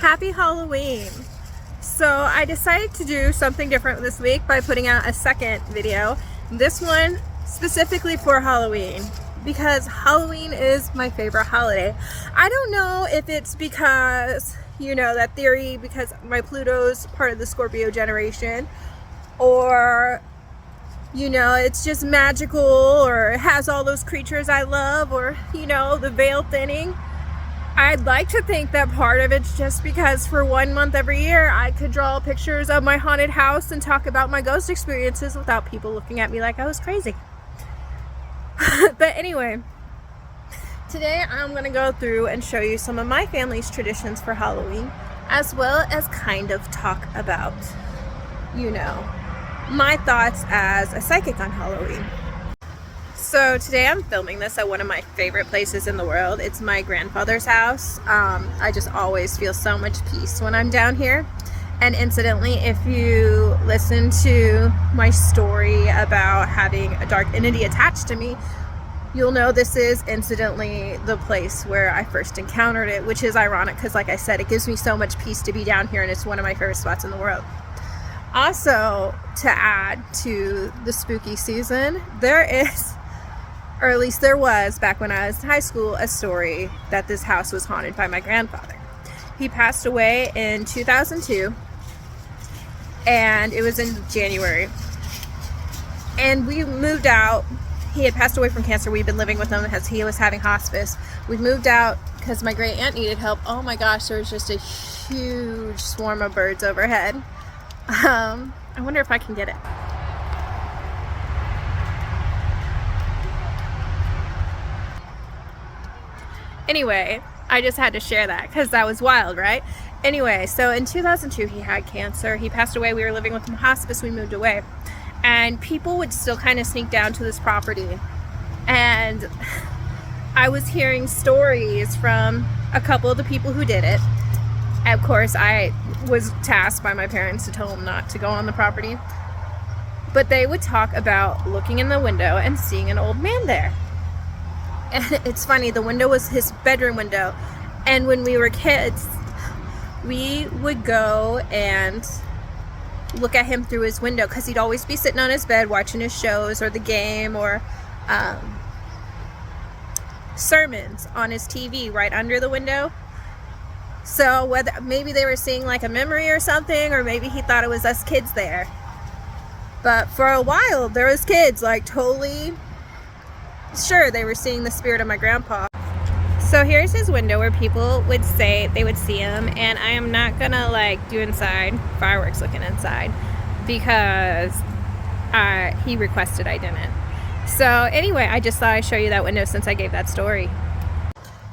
Happy Halloween! So I decided to do something different this week by putting out a second video. This one specifically for Halloween because Halloween is my favorite holiday. I don't know if it's because, you know, that theory because my Pluto's part of the Scorpio generation, or you know, it's just magical, or it has all those creatures I love, or you know, the veil thinning. I'd like to think that part of it's just because for 1 month every year I could draw pictures of my haunted house and talk about my ghost experiences without people looking at me like I was crazy. But anyway, today I'm going to go through and show you some of my family's traditions for Halloween, as well as kind of talk about, you know, my thoughts as a psychic on Halloween. So today I'm filming this at one of my favorite places in the world. It's my grandfather's house. I just always feel so much peace when I'm down here. And incidentally, if you listen to my story about having a dark entity attached to me, you'll know this is incidentally the place where I first encountered it, which is ironic because, like I said, it gives me so much peace to be down here, and it's one of my favorite spots in the world. Also, to add to the spooky season, there is, or at least there was back when I was in high school, a story that this house was haunted by my grandfather. He passed away in 2002, and it was in January. And we moved out. He had passed away from cancer. We've been living with him as he was having hospice. We moved out because my great aunt needed help. Oh my gosh, there was just a huge swarm of birds overhead. I wonder if I can get it. Anyway, I just had to share that because that was wild, right? Anyway, so in 2002 he had cancer. He passed away. We were living with him in hospice. We moved away. And people would still kind of sneak down to this property. And I was hearing stories from a couple of the people who did it. And of course, I was tasked by my parents to tell them not to go on the property. But they would talk about looking in the window and seeing an old man there. And it's funny, the window was his bedroom window. And when we were kids, we would go and look at him through his window because he'd always be sitting on his bed watching his shows or the game or sermons on his TV right under the window. So whether maybe they were seeing like a memory or something, or maybe he thought it was us kids there. But for a while there was kids like totally sure they were seeing the spirit of my grandpa. So here's his window where people would say they would see him, and I am not gonna like do inside fireworks looking inside because he requested I didn't. So anyway, I just thought I'd show you that window since I gave that story.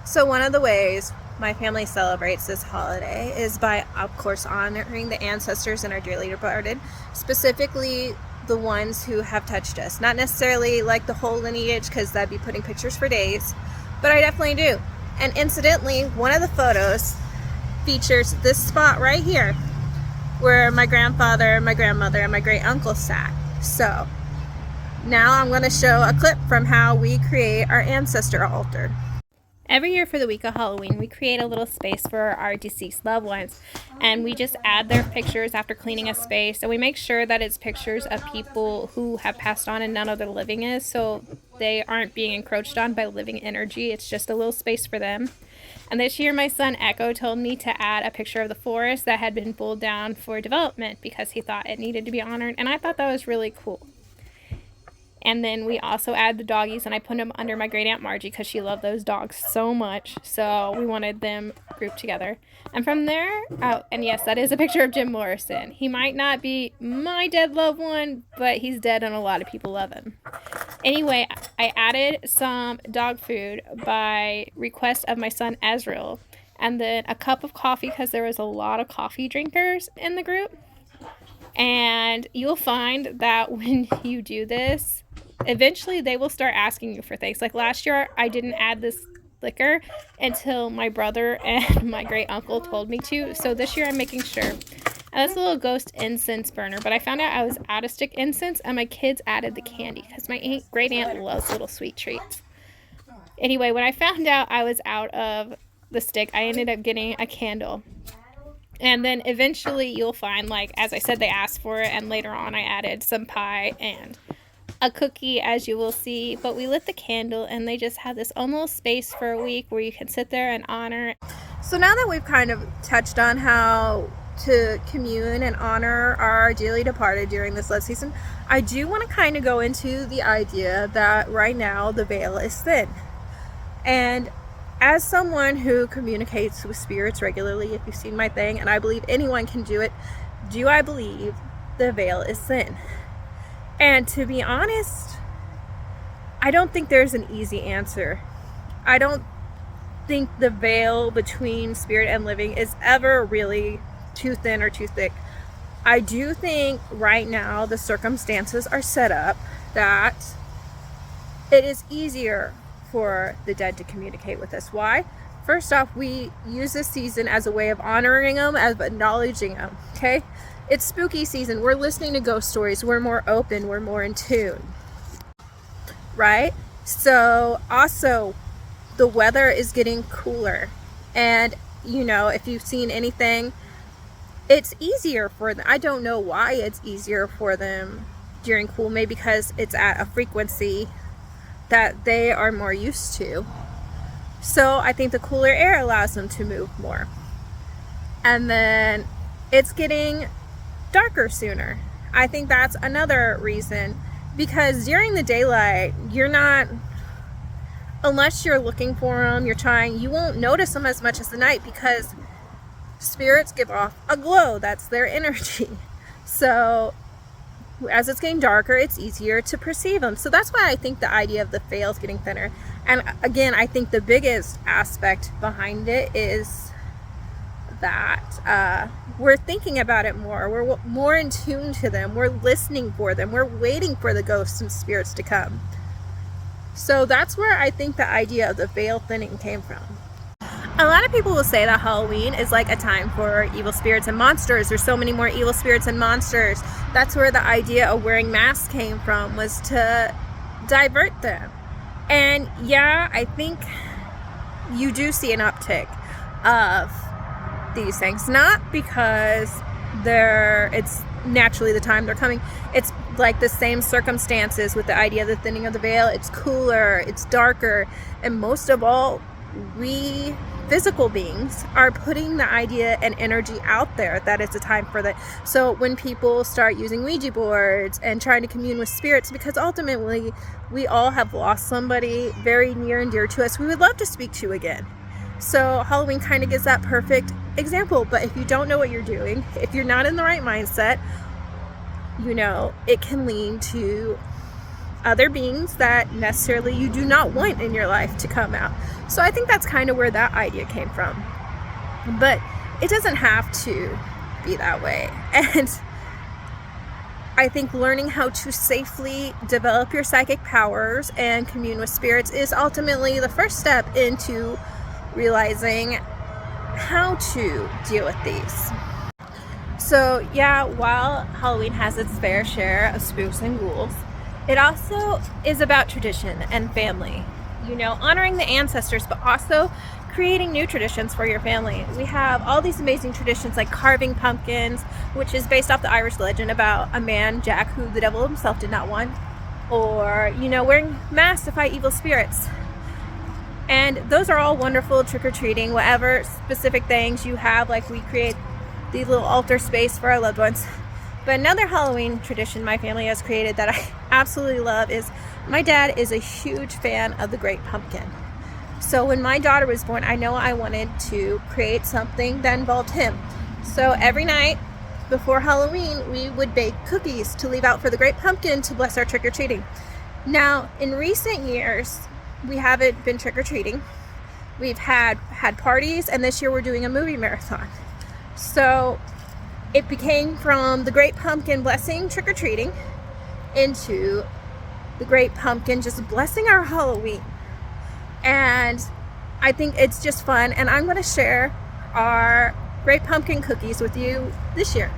So one of the ways my family celebrates this holiday is by, of course, honoring the ancestors and our dearly departed, specifically the ones who have touched us. Not necessarily like the whole lineage, because that'd be putting pictures for days, but I definitely do. And incidentally, one of the photos features this spot right here where my grandfather, my grandmother, and my great uncle sat. So now I'm going to show a clip from how we create our ancestor altar. Every year for the week of Halloween, we create a little space for our deceased loved ones, and we just add their pictures after cleaning a space, and we make sure that it's pictures of people who have passed on and none of their living is, so they aren't being encroached on by living energy. It's just a little space for them. And this year my son Echo told me to add a picture of the forest that had been pulled down for development because he thought it needed to be honored, and I thought that was really cool. And then we also add the doggies, and I put them under my great aunt Margie because she loved those dogs so much. So we wanted them grouped together. And from there, oh, and yes, that is a picture of Jim Morrison. He might not be my dead loved one, but he's dead and a lot of people love him. Anyway, I added some dog food by request of my son Ezreal, and then a cup of coffee because there was a lot of coffee drinkers in the group. And you'll find that when you do this, eventually they will start asking you for things. Like last year, I didn't add this liquor until my brother and my great uncle told me to. So this year I'm making sure. And that's a little ghost incense burner, but I found out I was out of stick incense, and my kids added the candy because my great aunt loves little sweet treats. Anyway, when I found out I was out of the stick, I ended up getting a candle. And then eventually you'll find, like, as I said, they asked for it, and later on I added some pie and a cookie, as you will see. But we lit the candle, and they just had this almost space for a week where you can sit there and honor. So now that we've kind of touched on how to commune and honor our dearly departed during this love season, I do want to kind of go into the idea that right now the veil is thin. And as someone who communicates with spirits regularly, if you've seen my thing, and I believe anyone can do it, do I believe the veil is thin? And to be honest, I don't think there's an easy answer. I don't think the veil between spirit and living is ever really too thin or too thick. I do think right now the circumstances are set up that it is easier for the dead to communicate with us. Why? First off, we use this season as a way of honoring them, as acknowledging them, okay? It's spooky season. We're listening to ghost stories. We're more open. We're more in tune, right? So also, the weather is getting cooler. And, you know, if you've seen anything, it's easier for them. I don't know why it's easier for them during cool, maybe because it's at a frequency that they are more used to. So I think the cooler air allows them to move more. And then it's getting darker sooner. I think that's another reason, because during the daylight, you're not, unless you're looking for them, you won't notice them as much as the night, because spirits give off a glow. That's their energy. So as it's getting darker, it's easier to perceive them. So that's why I think the idea of the veil is getting thinner. And again, I think the biggest aspect behind it is that we're thinking about it more. We're more in tune to them. We're listening for them. We're waiting for the ghosts and spirits to come. So that's where I think the idea of the veil thinning came from. A lot of people will say that Halloween is like a time for evil spirits and monsters. There's so many more evil spirits and monsters. That's where the idea of wearing masks came from, was to divert them. And yeah, I think you do see an uptick of these things. Not because it's naturally the time they're coming. It's like the same circumstances with the idea of the thinning of the veil. It's cooler, it's darker, and most of all, we physical beings are putting the idea and energy out there that it's a time for that. So when people start using Ouija boards and trying to commune with spirits, because ultimately we all have lost somebody very near and dear to us we would love to speak to again. So Halloween kind of gives that perfect example. But if you don't know what you're doing, if you're not in the right mindset, you know, it can lead to other beings that necessarily you do not want in your life to come out. So I think that's kind of where that idea came from. But it doesn't have to be that way. And I think learning how to safely develop your psychic powers and commune with spirits is ultimately the first step into realizing how to deal with these. So yeah, while Halloween has its fair share of spooks and ghouls, it also is about tradition and family. You know, honoring the ancestors, but also creating new traditions for your family. We have all these amazing traditions like carving pumpkins, which is based off the Irish legend about a man, Jack, who the devil himself did not want. Or, you know, wearing masks to fight evil spirits. And those are all wonderful trick-or-treating, whatever specific things you have, like we create the little altar space for our loved ones. But another Halloween tradition my family has created that I absolutely love is my dad is a huge fan of the Great Pumpkin. So when my daughter was born, I know I wanted to create something that involved him. So every night before Halloween, we would bake cookies to leave out for the Great Pumpkin to bless our trick-or-treating. Now, in recent years, we haven't been trick-or-treating. We've had parties, and this year we're doing a movie marathon. So it became from the Great Pumpkin blessing trick-or-treating into the Great Pumpkin just blessing our Halloween. And I think it's just fun, and I'm going to share our Great Pumpkin cookies with you this year.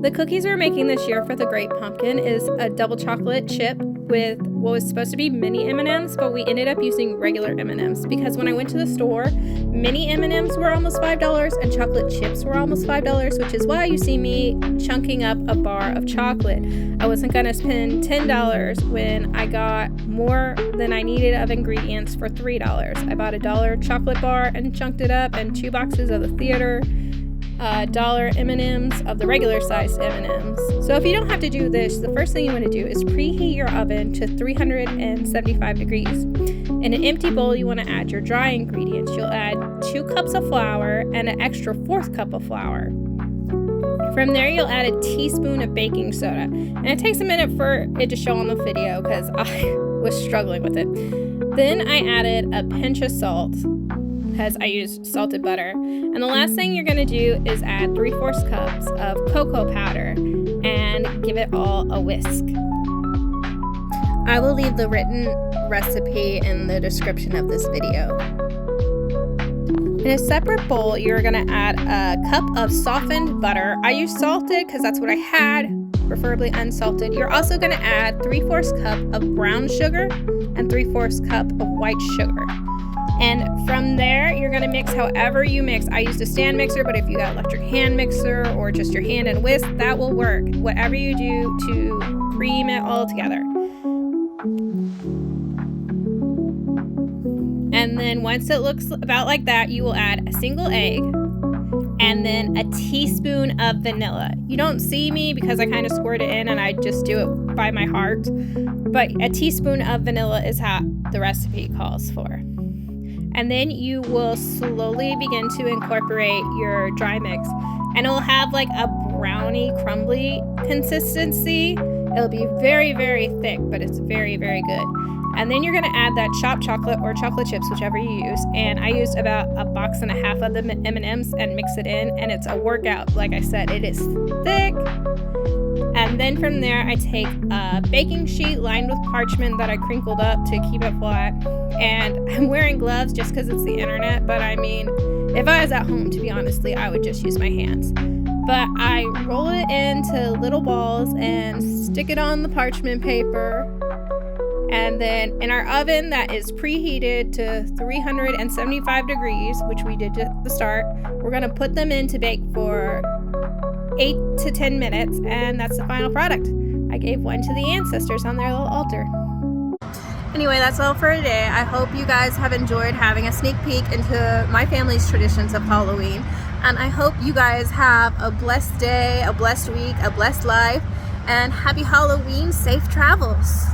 The cookies we're making this year for the Great Pumpkin is a double chocolate chip with what was supposed to be mini M&Ms, but we ended up using regular M&Ms because when I went to the store, mini M&Ms were almost $5 and chocolate chips were almost $5, which is why you see me chunking up a bar of chocolate. I wasn't gonna spend $10 when I got more than I needed of ingredients for $3. I bought a $1 chocolate bar and chunked it up, and 2 boxes of the theater $1 M&Ms of the regular sized M&Ms. So if you don't have to do this, the first thing you want to do is preheat your oven to 375 degrees. In an empty bowl, you want to add your dry ingredients. You'll add 2 cups of flour and an extra 4th cup of flour. From there, you'll add a teaspoon of baking soda. And it takes a minute for it to show on the video because I was struggling with it. Then I added a pinch of salt, because I used salted butter. And the last thing you're gonna do is add 3/4 cups of cocoa powder and give it all a whisk. I will leave the written recipe in the description of this video. In a separate bowl, you're gonna add a cup of softened butter. I used salted because that's what I had, preferably unsalted. You're also gonna add 3/4 cup of brown sugar and 3/4 cup of white sugar. And from there, you're gonna mix however you mix. I used a stand mixer, but if you got electric hand mixer or just your hand and whisk, that will work. Whatever you do to cream it all together. And then once it looks about like that, you will add a single egg and then a teaspoon of vanilla. You don't see me because I kind of squirt it in and I just do it by my heart. But a teaspoon of vanilla is how the recipe calls for. And then you will slowly begin to incorporate your dry mix. And it will have like a brownie crumbly consistency. It'll be very, very thick, but it's very, very good. And then you're gonna add that chopped chocolate or chocolate chips, whichever you use. And I used about 1.5 boxes of the M&Ms and mix it in, and it's a workout. Like I said, it is thick. And then from there, I take a baking sheet lined with parchment that I crinkled up to keep it flat. And I'm wearing gloves just because it's the internet, but I mean, if I was at home, to be honestly, I would just use my hands. But I roll it into little balls and stick it on the parchment paper. And then in our oven that is preheated to 375 degrees, which we did at the start, we're gonna put them in to bake for 8 to 10 minutes, and that's the final product. I gave one to the ancestors on their little altar. Anyway, that's all for today. I hope you guys have enjoyed having a sneak peek into my family's traditions of Halloween. And I hope you guys have a blessed day, a blessed week, a blessed life, and happy Halloween, safe travels.